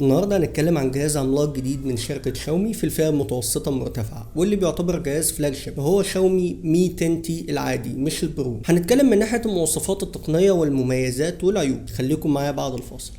النهارده هنتكلم عن جهاز عملاق جديد من شركة شاومي في الفئة المتوسطة المرتفعة، واللي بيعتبر جهاز فلاج شيب. هو شاومي مي 10 تي العادي مش البرو. هنتكلم من ناحية المواصفات التقنية والمميزات والعيوب. خليكم معايا بعد الفاصل.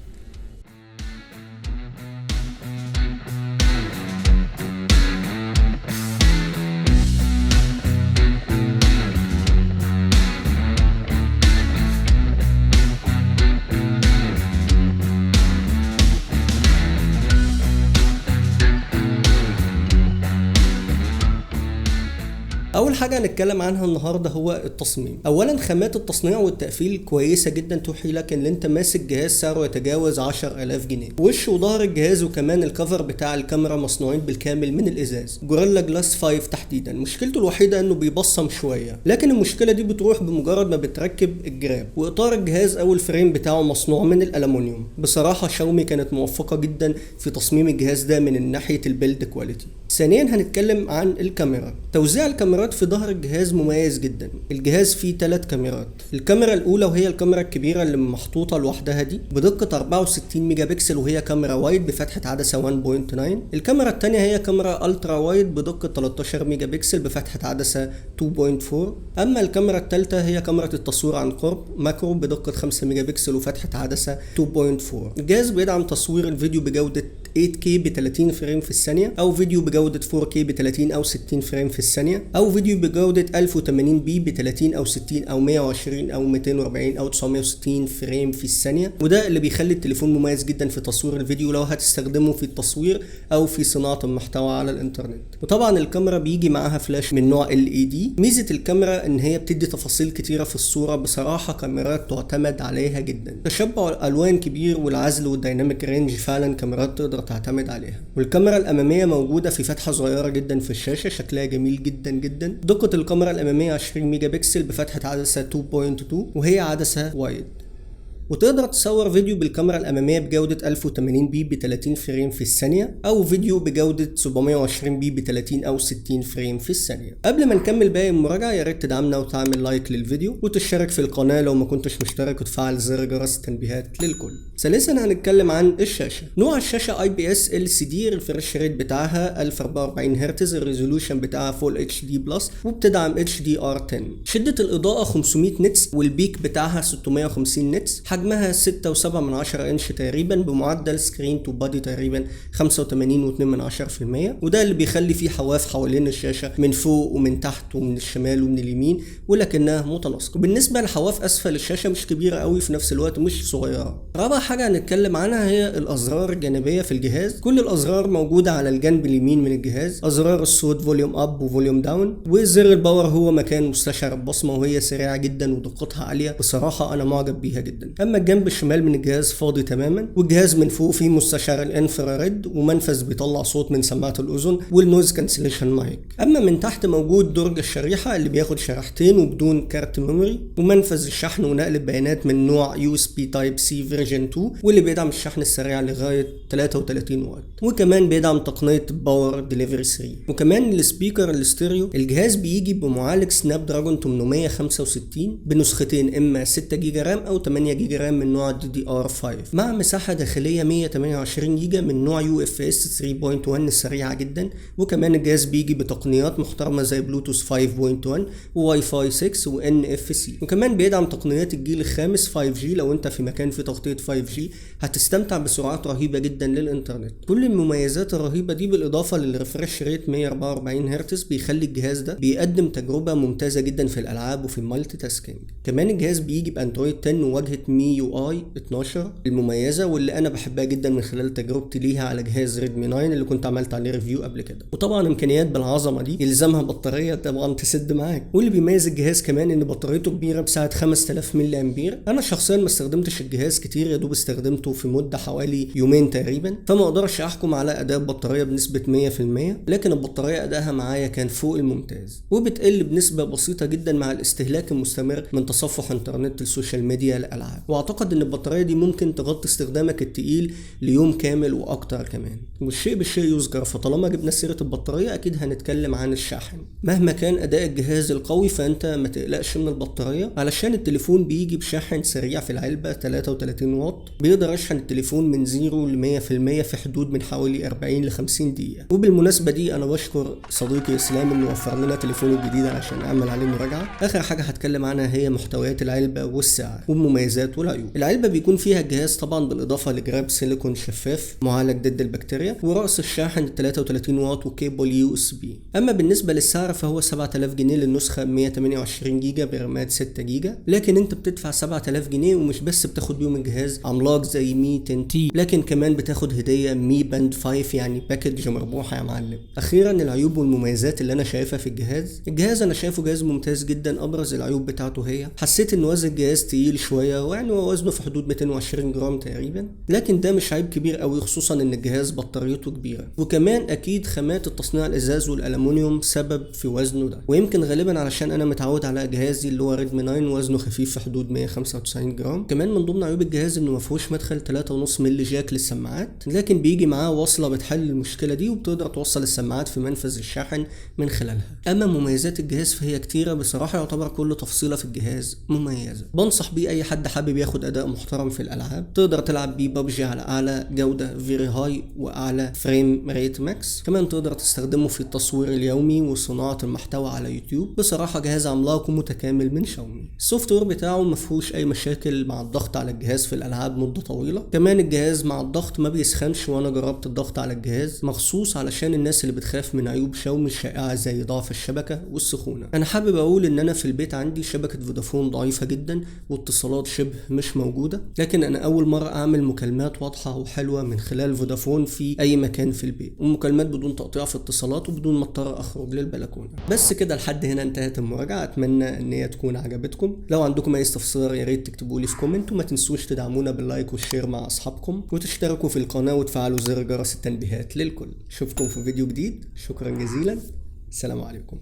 اول حاجه هنتكلم عنها النهارده هو التصميم. اولا خامات التصنيع والتقفيل كويسه جدا، توحي لك ان انت ماسك جهاز سعره يتجاوز 10000 جنيه. وش وظهر الجهاز وكمان الكفر بتاع الكاميرا مصنوعين بالكامل من الازاز جوريلا جلاس 5 تحديدا. مشكلته الوحيده انه بيبصم شويه، لكن المشكله دي بتروح بمجرد ما بتركب الجراب. واطار الجهاز او الفريم بتاعه مصنوع من الالومنيوم. بصراحه شاومي كانت موفقه جدا في تصميم الجهاز ده من ناحيه البيلد كواليتي. ثانيا هنتكلم عن الكاميرا. توزيع الكاميرات في ظهر الجهاز مميز جدا. الجهاز فيه 3 كاميرات. الكاميرا الاولى وهي الكاميرا الكبيره اللي محطوطه لوحدها دي بدقه 64 ميجا بكسل، وهي كاميرا وايد بفتحه عدسه 1.9. الكاميرا الثانيه هي كاميرا الترا وايد بدقه 13 ميجا بكسل بفتحه عدسه 2.4. اما الكاميرا الثالثه هي كاميرا التصوير عن قرب ماكرو بدقه 5 ميجا بكسل وفتحه عدسه 2.4. الجهاز بيدعم تصوير الفيديو بجوده 8K ب 30 فريم في الثانيه، او فيديو بجوده 4K ب 30 او 60 فريم في الثانيه، او فيديو بجوده 1080 بي ب 30 او 60 او 120 او 240 او 960 فريم في الثانيه. وده اللي بيخلي التليفون مميز جدا في تصوير الفيديو لو هتستخدمه في التصوير او في صناعه المحتوى على الانترنت. وطبعا الكاميرا بيجي معاها فلاش من نوع LED. ميزه الكاميرا ان هي بتدي تفاصيل كتيره في الصوره. بصراحه كاميرات تعتمد عليها جدا. تشبع الالوان كبير، والعزل والديناميك رينج فعلا كاميرات تقدر تعتمد عليها. والكاميرا الاماميه موجوده في فتحه صغيره جدا في الشاشه، شكلها جميل جدا جدا. دقه الكاميرا الاماميه 20 ميجا بكسل بفتحه عدسه 2.2، وهي عدسه وايد. وتقدر تصور فيديو بالكاميرا الأمامية بجودة 1080 بي ب 30 فريم في الثانية، أو فيديو بجودة 720 بي ب 30 أو 60 فريم في الثانية. قبل ما نكمل باقي المراجعة يا ريت تدعمنا وتعمل لايك للفيديو وتشترك في القناة لو ما كنتش مشترك، وتفعل زر جرس التنبيهات للكل. ثالثا هنتكلم عن الشاشة. نوع الشاشة IPS LCD. الريفرش ريت بتاعها 1044 هرتز. الريزولوشن بتاعها فول HD بلس، وبتدعم HDR10. شدة الإضاءة 500 نتس، والبيك بتاعها 650 نتس. حجمها 6.7 انش تقريبا، بمعدل سكرين تو بادي تقريبا 85.2%. وده اللي بيخلي فيه حواف حوالين الشاشة من فوق ومن تحت ومن الشمال ومن اليمين، ولكنها متناسقة. بالنسبة لحواف اسفل الشاشة مش كبيرة قوي، في نفس الوقت مش صغيرة. رابع حاجة هنتكلم عنها هي الازرار الجانبية في الجهاز. كل الازرار موجودة على الجنب اليمين من الجهاز. ازرار الصوت فوليوم اب وفوليوم داون، وزر الباور هو مكان مستشعر البصمة، وهي سريعة جدا ودقتها عالية. بصراحة انا معجب بيها جدا. اما الجنب الشمال من الجهاز فاضي تماما، والجهاز من فوق فيه مستشعر الانفراريد، ومنفذ بيطلع صوت من سماعه الاذن، والنويز كانسليشن مايك. اما من تحت موجود درج الشريحه اللي بياخد شريحتين وبدون كارت ميموري، ومنفذ الشحن ونقل البيانات من نوع USB Type C فيرجن 2، واللي بيدعم الشحن السريع لغايه 33 واط، وكمان بيدعم تقنيه باور ديليفري 3. وكمان السبيكر الاستيريو. الجهاز بيجي بمعالج سناب دراجون 865 بنسختين، اما 6 جيجا رام او 8 جيجا رام من نوع DDR5، مع مساحة داخلية 128 جيجا من نوع UFS 3.1 السريعة جدا. وكمان الجهاز بيجي بتقنيات محترمة زي بلوتوث 5.1 وواي فاي 6 و NFC. وكمان بيدعم تقنيات الجيل الخامس 5G. لو انت في مكان فيه تغطية 5G هتستمتع بسرعات رهيبة جدا للإنترنت. كل المميزات الرهيبة دي بالإضافة للريفرش ريت 144 هرتز بيخلي الجهاز ده بيقدم تجربة ممتازة جدا في الألعاب وفي المالتي تاسكينج. كمان الجهاز بيجي بأندرويد 10 وواجهة MIUI 12 المميزه، واللي انا بحبها جدا من خلال تجربتي ليها على جهاز ريدمي 9 اللي كنت عملت عليه ريفيو قبل كده. وطبعا امكانيات بالعظمه دي يلزمها بطاريه طبعا تسد معاك. واللي بيميز الجهاز كمان ان بطاريته كبيره بسعه 5000 ملي امبير. انا شخصيا ما استخدمتش الجهاز كتير، يا دوب استخدمته في مده حوالي يومين تقريبا، فما اقدرش احكم على اداء البطاريه بنسبه 100%، لكن البطاريه ادائها معايا كان فوق الممتاز، وبتقل بنسبه بسيطه جدا مع الاستهلاك المستمر من تصفح انترنت السوشيال ميديا للالعاب. واعتقد ان البطارية دي ممكن تغطي استخدامك التقيل ليوم كامل واكتر كمان. والشيء بالشيء يذكر، فطالما جبنا سيرة البطارية اكيد هنتكلم عن الشاحن. مهما كان اداء الجهاز القوي فانت ما تقلقش من البطارية، علشان التليفون بيجي بشاحن سريع في العلبة 33 واط، بيقدر يشحن التليفون من 0 ل 100% في حدود من حوالي 40 ل 50 دقيقة. وبالمناسبة دي انا بشكر صديقي اسلام انه وفر لنا تليفونه الجديد علشان اعمل عليه مراجعة. اخر حاجة هتكلم عنها هي محتويات العلبة والسعر والمميزات والعيوب. العلبة بيكون فيها الجهاز طبعا بالاضافة لجراب سيليكون شفاف معالج ضد البكتيريا، ورأس الشاحن 33 واط وكيبل يو اس بي. اما بالنسبة للسعر فهو 7000 جنيه للنسخة 128 جيجا برامات 6 جيجا، لكن انت بتدفع 7000 جنيه ومش بس بتاخد بيهم الجهاز عملاق زي مي 10 تي، لكن كمان بتاخد هدية مي باند 5، يعني باكج مربوحة يا معلم. اخيرا العيوب والمميزات اللي انا شايفها في الجهاز انا شايفه جهاز ممتاز جدا. ابرز العيوب بتاعته هي حسيت ان وزن الجهاز تقيل شويه، ويعني هو وزنه في حدود 220 جرام تقريبا، لكن ده مش عيب كبير قوي خصوصا ان الجهاز بطاريته كبيره. وكمان اكيد خامات التصنيع الازاز والالومنيوم سبب في وزنه ده، ويمكن غالبا علشان انا متعود على جهازي اللي هو ريدمي 9 وزنه خفيف في حدود 195 جرام. كمان من ضمن عيوب الجهاز انه ما فيهوش مدخل 3.5 مللي جاك للسماعات، لكن بيجي معاه وصله بتحل المشكله دي وبتقدر توصل السماعات في منفذ الشاحن من خلالها. اما مميزات الجهاز فهي كتيره بصراحه، يعتبر كل تفصيله في الجهاز مميزه. بنصح بيه اي حد حابب ياخد اداء محترم في الالعاب. تقدر تلعب بيه ببجي على اعلى جوده فيري هاي واعلى فريم ريت ماكس. كمان تقدر تستخدمه في التصوير اليومي وصناعه المحتوى على يوتيوب. بصراحه جهاز عملاق ومتكامل من شاومي. السوفت وير بتاعه ما فيهوش اي مشاكل مع الضغط على الجهاز في الالعاب مده طويله. كمان الجهاز مع الضغط ما بيسخنش، وانا جربت الضغط على الجهاز مخصوص علشان الناس اللي بتخاف من عيوب شاومي الشائعه زي ضعف الشبكه والسخونه. انا حابب اقول ان انا في البيت عندي شبكه فودافون ضعيفه جدا واتصالات شبه مش موجوده، لكن انا اول مره اعمل مكالمات واضحه وحلوه من خلال فودافون في اي مكان في البيت، ومكالمات بدون تقطيع في اتصالات وبدون ما اضطر اخرج للبلكونه. بس كده لحد هنا انتهت المراجعه. اتمنى ان هي تكون عجبتكم. لو عندكم اي استفسار يا ريت تكتبوا لي في كومنت، وما تنسوش تدعمونا باللايك والشير مع اصحابكم، وتشتركوا في القناه وتفعلوا زر جرس التنبيهات للكل. اشوفكم في فيديو جديد. شكرا جزيلا. السلام عليكم.